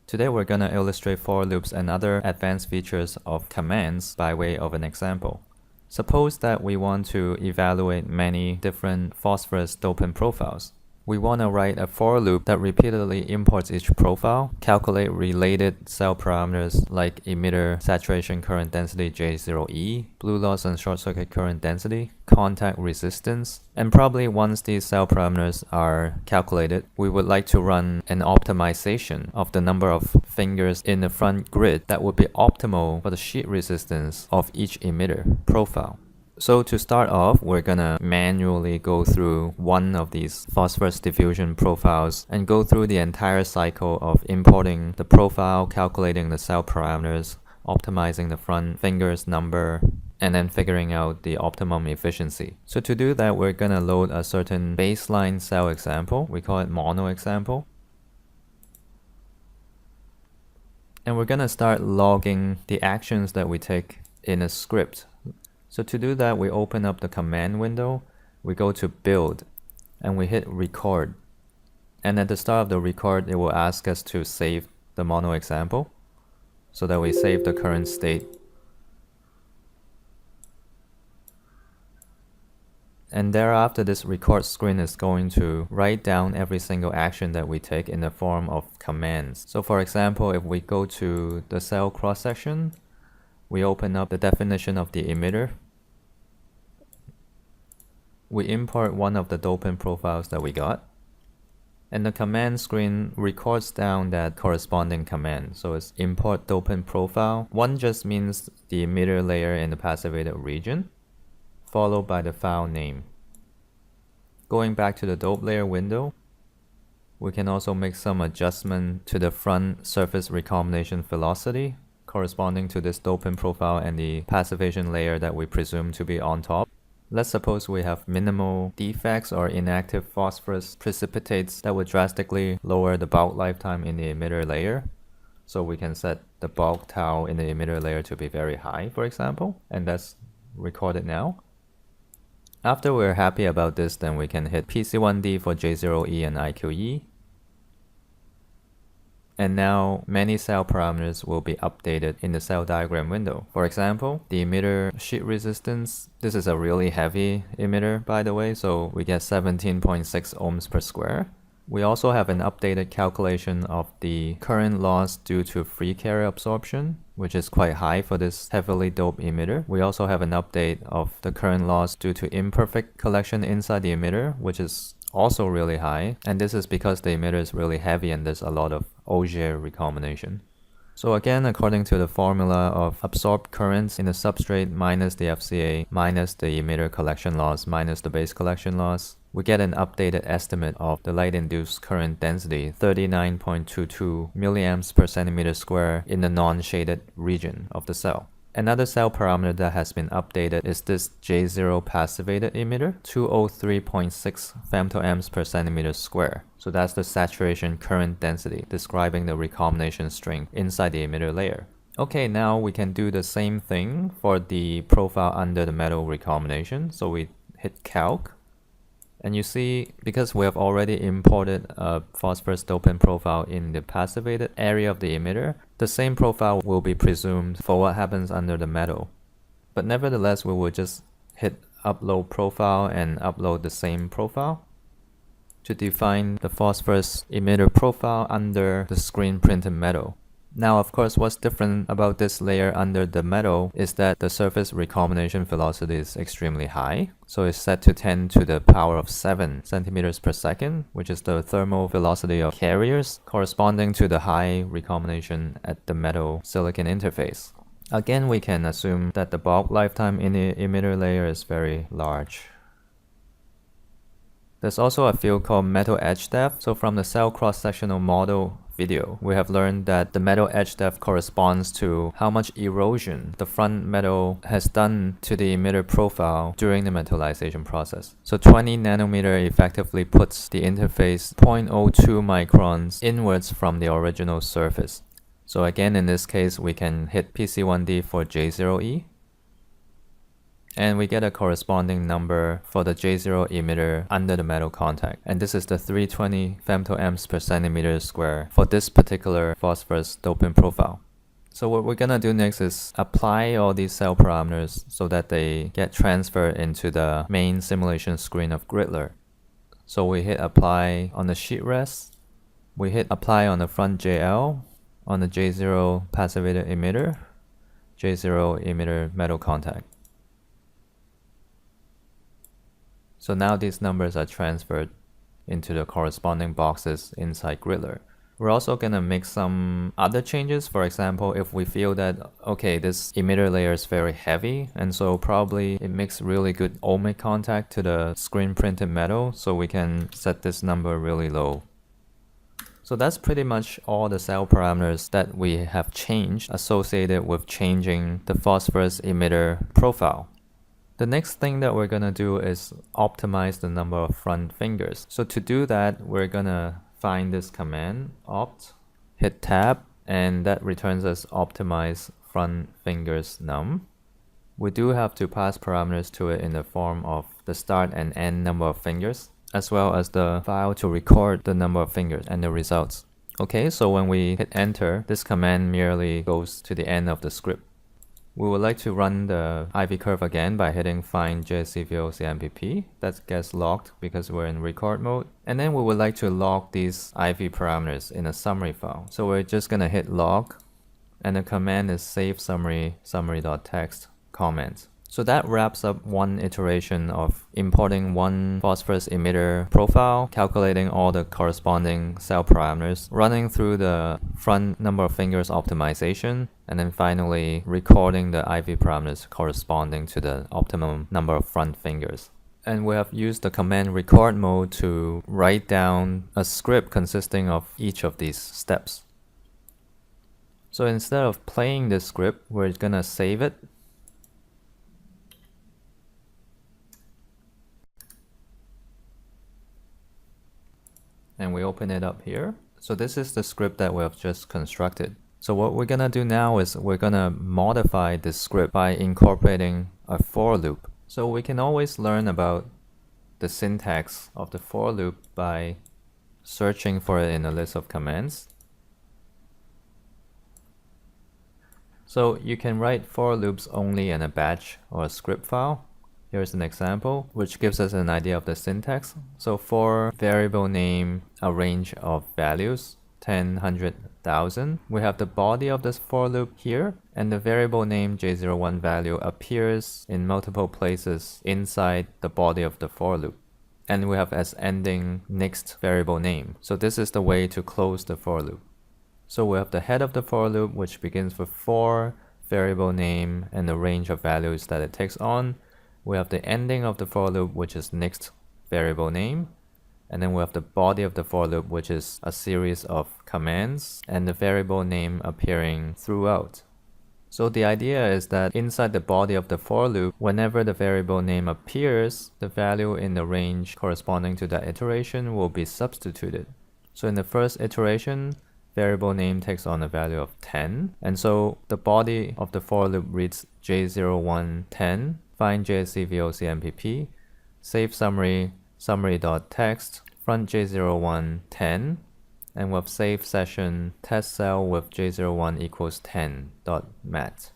Today we're going to illustrate for loops and other advanced features of commands by way of an example. Suppose that we want to evaluate many different phosphorus dopant profiles. We want to write a for loop that repeatedly imports each profile, calculate related cell parameters like emitter saturation current density J0E, blue loss and short circuit current density, contact resistance, and probably once these cell parameters are calculated, we would like to run an optimization of the number of fingers in the front grid that would be optimal for the sheet resistance of each emitter profile. So to start off, we're gonna manually go through one of these phosphorus diffusion profiles and go through the entire cycle of importing the profile, calculating the cell parameters, optimizing the front fingers number, and then figuring out the optimum efficiency. So to do that, we're gonna load a certain baseline cell example. We call it mono example. And we're gonna start logging the actions that we take in a script. So to do that, we open up the command window, we go to build, and we hit record. And at the start of the record, it will ask us to save the mono example so that we save the current state. And thereafter, this record screen is going to write down every single action that we take in the form of commands. So for example, if we go to the cell cross-section, we open up the definition of the emitter. We import one of the dopant profiles that we got. And the command screen records down that corresponding command. So it's import dopant profile. One just means the emitter layer in the passivated region, followed by the file name. Going back to the dope layer window, we can also make some adjustment to the front surface recombination velocity corresponding to this dopant profile and the passivation layer that we presume to be on top. Let's suppose we have minimal defects or inactive phosphorus precipitates that would drastically lower the bulk lifetime in the emitter layer. So we can set the bulk tau in the emitter layer to be very high, for example, and that's recorded now. After we're happy about this, then we can hit PC1D for J0E and IQE. And now many cell parameters will be updated in the cell diagram window. For example, the emitter sheet resistance. This is a really heavy emitter, by the way, so we get 17.6 ohms per square. We also have an updated calculation of the current loss due to free carrier absorption, which is quite high for this heavily doped emitter. We also have an update of the current loss due to imperfect collection inside the emitter, which is also really high, and this is because the emitter is really heavy and there's a lot of Auger recombination. So again, according to the formula of absorbed currents in the substrate minus the FCA minus the emitter collection loss minus the base collection loss, we get an updated estimate of the light-induced current density, 39.22 milliamps per centimeter square in the non-shaded region of the cell. Another cell parameter that has been updated is this J0 passivated emitter, 203.6 femtoamps per centimeter square. So that's the saturation current density, describing the recombination strength inside the emitter layer. Okay, now we can do the same thing for the profile under the metal recombination. So we hit calc. And you see, because we have already imported a phosphorus dopant profile in the passivated area of the emitter, the same profile will be presumed for what happens under the metal. But nevertheless, we will just hit upload profile and upload the same profile to define the phosphorus emitter profile under the screen printed metal. Now, of course, what's different about this layer under the metal is that the surface recombination velocity is extremely high. So it's set to 10 to the power of 7 centimeters per second, which is the thermal velocity of carriers, corresponding to the high recombination at the metal silicon interface. Again, we can assume that the bulk lifetime in the emitter layer is very large. There's also a field called metal edge depth. So from the cell cross-sectional model video, we have learned that the metal edge depth corresponds to how much erosion the front metal has done to the emitter profile during the metallization process. So 20 nanometer effectively puts the interface 0.02 microns inwards from the original surface. So again, in this case, we can hit PC1D for J0E. And we get a corresponding number for the J0 emitter under the metal contact. And this is the 320 femtoamps per centimeter square for this particular phosphorus doping profile. So what we're gonna do next is apply all these cell parameters so that they get transferred into the main simulation screen of Griddler. So we hit apply on the sheet rest, we hit apply on the front JL, on the J0 passivator emitter, J0 emitter metal contact. So now these numbers are transferred into the corresponding boxes inside Griddler. We're also going to make some other changes. For example, if we feel that, okay, this emitter layer is very heavy, and so probably it makes really good ohmic contact to the screen printed metal, so we can set this number really low. So that's pretty much all the cell parameters that we have changed associated with changing the phosphorus emitter profile. The next thing that we're going to do is optimize the number of front fingers. So to do that, we're going to find this command, opt, hit tab, and that returns us optimize front fingers num. We do have to pass parameters to it in the form of the start and end number of fingers, as well as the file to record the number of fingers and the results. Okay, so when we hit enter, this command merely goes to the end of the script. We would like to run the IV curve again by hitting find JSCVOCMPP. That gets locked because we're in record mode. And then we would like to log these IV parameters in a summary file. So we're just going to hit log, and the command is save summary, summary.txt comment. So that wraps up one iteration of importing one phosphorus emitter profile, calculating all the corresponding cell parameters, running through the front number of fingers optimization, and then finally recording the IV parameters corresponding to the optimum number of front fingers. And we have used the command record mode to write down a script consisting of each of these steps. So instead of playing this script, we're gonna save it. And we open it up here. So this is the script that we have just constructed. So what we're gonna do now is we're gonna modify this script by incorporating a for loop. So we can always learn about the syntax of the for loop by searching for it in a list of commands. So you can write for loops only in a batch or a script file. Here's an example, which gives us an idea of the syntax. So for variable name, a range of values, 10, 100, 1000. We have the body of this for loop here, and the variable name J01 value appears in multiple places inside the body of the for loop. And we have as ending next variable name. So this is the way to close the for loop. So we have the head of the for loop, which begins with for variable name and the range of values that it takes on. We have the ending of the for loop, which is next variable name. And then we have the body of the for loop, which is a series of commands and the variable name appearing throughout. So the idea is that inside the body of the for loop, whenever the variable name appears, the value in the range corresponding to that iteration will be substituted. So in the first iteration, variable name takes on a value of 10. And so the body of the for loop reads J0110. Find JSCVOCMPP, save summary, summary.txt, front J0110, and with save session test cell with J01 equals 10.mat.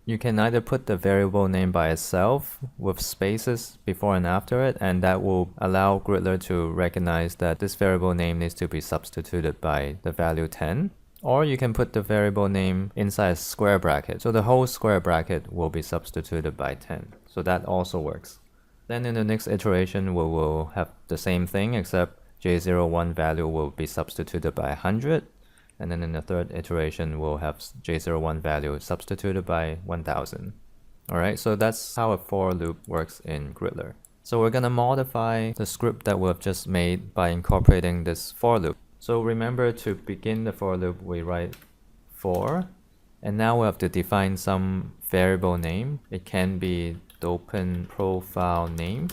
You can either put the variable name by itself with spaces before and after it, and that will allow Griddler to recognize that this variable name needs to be substituted by the value 10. Or you can put the variable name inside a square bracket. So the whole square bracket will be substituted by 10. So that also works. Then in the next iteration, we will have the same thing, except J01 value will be substituted by 100. And then in the third iteration, we'll have J01 value substituted by 1000. All right, so that's how a for loop works in Griddler. So we're gonna modify the script that we've just made by incorporating this for loop. So remember, to begin the for loop, we write for, and now we have to define some variable name. It can be dopant profile name.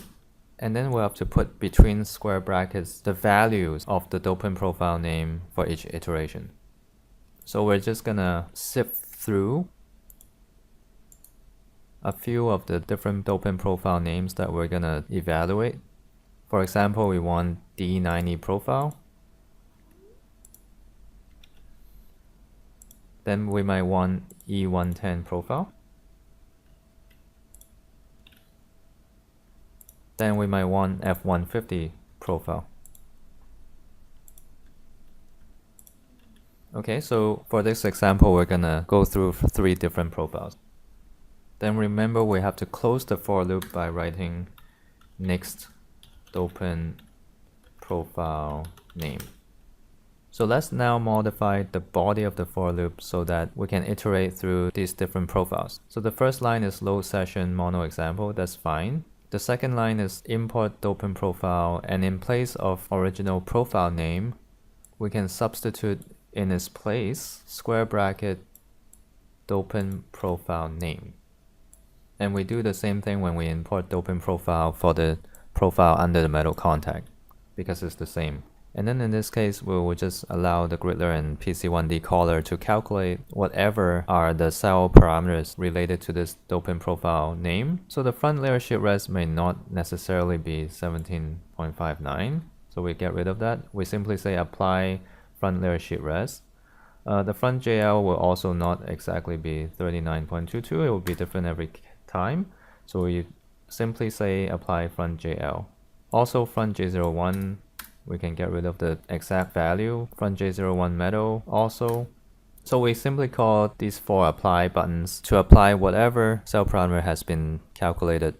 And then we have to put between square brackets the values of the dopant profile name for each iteration. So we're just gonna sift through a few of the different dopant profile names that we're gonna evaluate. For example, we want D90 profile. Then we might want E110 profile. Then we might want F150 profile. Okay, so for this example, we're gonna go through 3 different profiles. Then remember, we have to close the for loop by writing next dopant profile name. So let's now modify the body of the for loop so that we can iterate through these different profiles. So the first line is load session mono example, that's fine. The second line is import dopant profile, and in place of original profile name, we can substitute in its place square bracket dopant profile name. And we do the same thing when we import dopant profile for the profile under the metal contact, because it's the same. And then in this case, we will just allow the Griddler and PC1D caller to calculate whatever are the cell parameters related to this dopant profile name. So the front layer sheet res may not necessarily be 17.59. So we get rid of that. We simply say apply front layer sheet res. The front JL will also not exactly be 39.22. It will be different every time. So we simply say apply front JL. Also front J01, we can get rid of the exact value. Front J01 metal also. So we simply call these 4 apply buttons to apply whatever cell parameter has been calculated